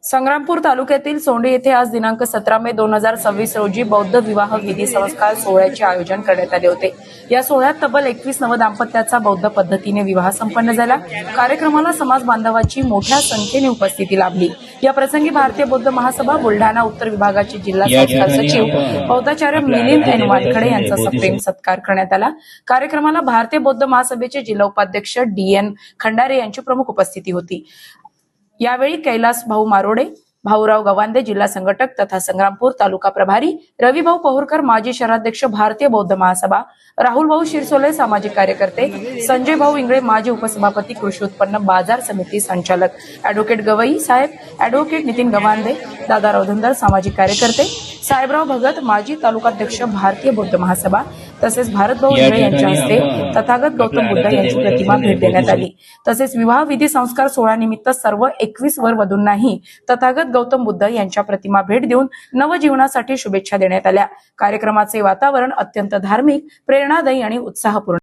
संग्रामपूर तालुक्यातील सोंडे येथे आज दिनांक 17 मे 2026 रोजी बौद्ध विवाह विधी संस्कार सोहळ्याचे आयोजन करण्यात आले होते। या सोहळ्यात तब्बल 21 नवदाम्पत्याचा बौद्ध पद्धतीने विवाह संपन्न झाला। कार्यक्रमाला समाज बांधवांची मोठ्या संख्येने उपस्थिती लाभली। या प्रसंगी भारतीय बौद्ध महासभा बुलढाणा उत्तर विभागाचे जिल्हा संस्कार सचिव बौद्धाचार्य मिलिंद एन वानखडे यांचा सप्रेम सत्कार करण्यात आला। कार्यक्रमाला भारतीय बौद्ध महासभेचे जिल्हा उपाध्यक्ष DN खंडारे यांची प्रमुख उपस्थिती होती। यावेळी कैलास भाऊ मारोडे, भाऊराव गवांदे जिल्हा संघटक तथा संग्रामपूर तालुका प्रभारी, रविभाऊ पहुरकर माजी शहराध्यक्ष भारतीय बौद्ध महासभा, राहुल भाऊ शिरसोले सामाजिक कार्यकर्ते, संजय भाऊ इंगळे माजी उपसभापती कृषी उत्पन्न बाजार समिती संचालक, ॲडव्होकेट गवई साहेब, ॲडव्होकेट नितीन गवांदे, दादाराव धनगर सामाजिक कार्यकर्ते, साहेबराव भगत माजी तालुकाध्यक्ष भारतीय बौद्ध महासभा तसेच भारतभाऊ इंगळे यांच्या हस्ते तथागत गौतम बुद्ध यांची प्रतिमा भेट देण्यात आली। तसेच विवाह विधी संस्कार सोहळ्यानिमित्त सर्व 21 वर वधूंनाही तथागत गौतम बुद्ध यांच्या प्रतिमा भेट देऊन नवजीवनासाठी शुभेच्छा देण्यात आल्या। कार्यक्रमाचे वातावरण अत्यंत धार्मिक, प्रेरणादायी आणि उत्साहपूर्ण